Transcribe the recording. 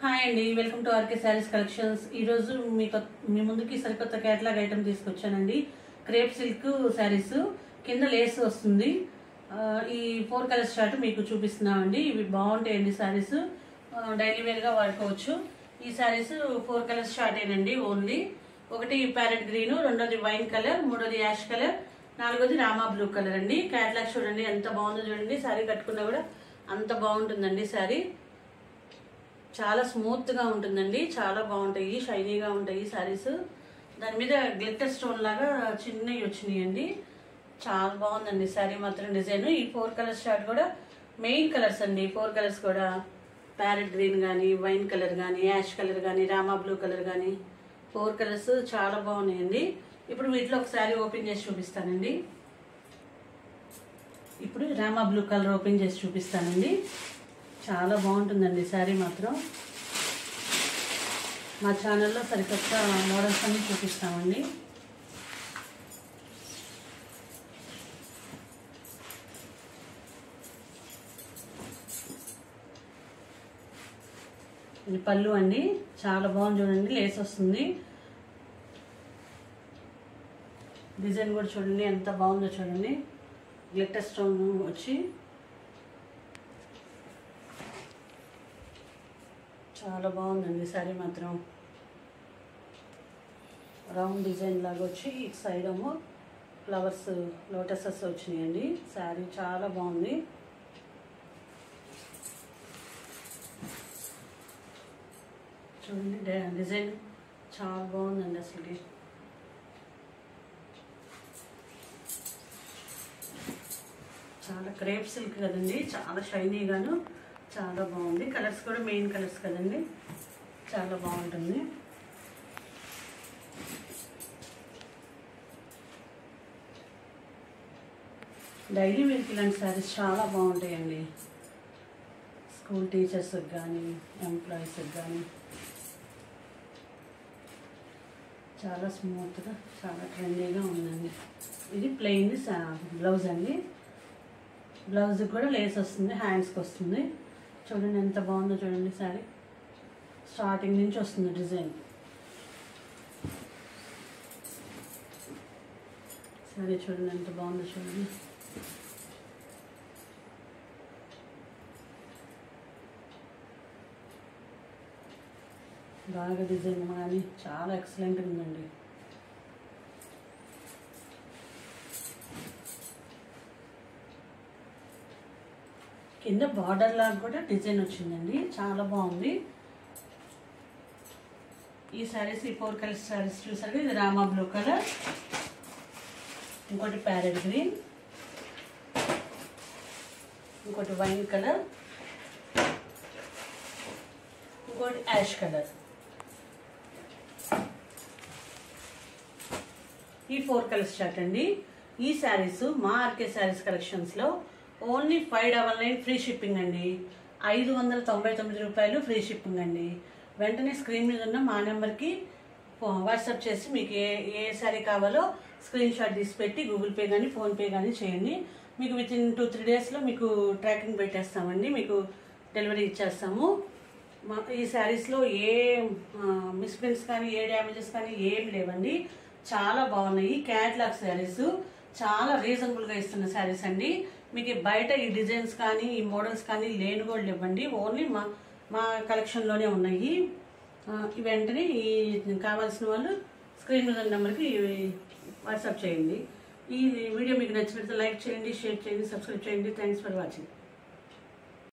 Hi అండి, welcome to RK sarees collections. ఈరోజు మీ ముందుకి సరికొత్త క్యాటలాగ్ ఐటమ్ తీసుకొచ్చానండి. క్రేప్ సిల్క్ శారీస్ కింద లేస్ వస్తుంది. ఈ 4 కలర్స్ చార్ట్ మీకు చూపిస్తున్నామండి. ఇవి బాగుంటాయండి శారీస్, డైలీ వేర్గా వాడుకోవచ్చు. ఈ శారీస్ 4 కలర్స్ చార్ట్ ఏనండి ఓన్లీ. ఒకటి ప్యారెట్ గ్రీన్, రెండోది వైన్ కలర్, మూడోది యాష్ కలర్, నాలుగోది రామా బ్లూ కలర్ అండి. క్యాటలాగ్ చూడండి ఎంత బాగుందో చూడండి. శారీ కట్టుకున్నా కూడా అంత బాగుంటుందండి. శారీ చాలా స్మూత్ గా ఉంటుందండి, చాలా బాగుంటాయి, షైనీగా ఉంటాయి శారీస్. దాని మీద గ్లిట్టర్ స్టోన్ లాగా చిన్నవి వచ్చినాయండి. చాలా బాగుందండి శారీ మాత్రం డిజైన్. ఈ 4 కలర్స్ షార్ట్ కూడా మెయిన్ కలర్స్ అండి. 4 కలర్స్ కూడా ప్యారెట్ గ్రీన్ కానీ, వైన్ కలర్ కానీ, యాష్ కలర్ కానీ, రామా బ్లూ కలర్ కానీ 4 కలర్స్ చాలా బాగున్నాయండి. ఇప్పుడు వీటిలో ఒక శారీ ఓపెన్ చేసి చూపిస్తానండి. ఇప్పుడు రామా బ్లూ కలర్ ఓపెన్ చేసి చూపిస్తానండి. చాలా బాగుంటుందండి శారీ మాత్రం. మా ఛానల్లో సరికొత్త మోడల్స్ అన్ని చూపిస్తామండి. ఇది పళ్ళు అండి, చాలా బాగుంది చూడండి. లేస్ వస్తుంది. డిజైన్ కూడా చూడండి ఎంత బాగుందో చూడండి. గ్లిట్టర్ స్టోన్ వచ్చి చాలా బాగుందండి శారీ మాత్రం. రౌండ్ డిజైన్ లాగా వచ్చి ఇటు సైడ్ ఏమో ఫ్లవర్స్, లోటసెస్ వచ్చినాయండి. శారీ చాలా బాగుంది. చూడండి డిజైన్ చాలా బాగుందండి అసలుకి. చాలా క్రేప్ సిల్క్ కదండి, చాలా షైనీగాను చాలా బాగుంది. కలర్స్ కూడా మెయిన్ కలర్స్ కదండి, చాలా బాగుంటుంది. డైలీ వేర్కి ఇలాంటి శారీస్ చాలా బాగుంటాయండి. స్కూల్ టీచర్స్కి కానీ, ఎంప్లాయీస్కి కానీ చాలా స్మూత్గా, చాలా ట్రెండీగా ఉందండి. ఇది ప్లెయిన్ బ్లౌజ్ అండి. బ్లౌజ్కి కూడా లేస్ వస్తుంది, హ్యాండ్స్కి వస్తుంది. చూడండి ఎంత బాగుందో చూడండి. శారీ స్టార్టింగ్ నుంచి వస్తుంది డిజైన్. శారీ చూడండి ఎంత బాగుందో చూడండి. బాగా డిజైన్ కానీ చాలా ఎక్సలెంట్గా ఉందండి. కింద బార్డర్ లాగా కూడా డిజైన్ వచ్చిందండి, చాలా బాగుంది. ఈ శారీస్, ఈ 4 కలర్స్ శారీస్ చూసారు. ఇది రామా బ్లూ కలర్, ఇంకోటి ప్యారెట్ గ్రీన్, ఇంకోటి వైన్ కలర్, ఇంకోటి యాష్ కలర్. ఈ 4 కలర్స్ చార్ట్ అండి. ఈ శారీస్ మా ఆర్కే శారీస్ కలెక్షన్స్లో ఓన్లీ 599 ఫ్రీ షిప్పింగ్ అండి. 599 రూపాయలు ఫ్రీ షిప్పింగ్ అండి. వెంటనే స్క్రీన్ మీద ఉన్న మా నెంబర్కి వాట్సాప్ చేసి మీకు ఏ శారీ కావాలో స్క్రీన్ షాట్ తీసి పెట్టి గూగుల్ పే కానీ, ఫోన్పే కానీ చేయండి. మీకు వితిన్ 2-3 డేస్లో మీకు ట్రాకింగ్ పెట్టేస్తామండి, మీకు డెలివరీ ఇచ్చేస్తాము. ఈ శారీస్లో ఏ మిస్ప్రింట్స్ కానీ, ఏ డ్యామేజెస్ కానీ ఏమి లేవండి. చాలా బాగున్నాయి. క్యాట్లాగ్ శారీస్ చాలా రీజనబుల్గా ఇస్తున్న శారీస్ అండి. మీకు బయట ఈ డిజైన్స్ కానీ, ఈ మోడల్స్ కానీ లేని కూడా ఇవ్వండి. ఓన్లీ మా కలెక్షన్లోనే ఉన్నాయి. వెంటనే ఈ కావాల్సిన వాళ్ళు స్క్రీన్ మీద నెంబర్కి వాట్సాప్ చేయండి. ఈ వీడియో మీకు నచ్చినట్లయితే లైక్ చేయండి, షేర్ చేయండి, సబ్స్క్రైబ్ చేయండి. Thanks for watching.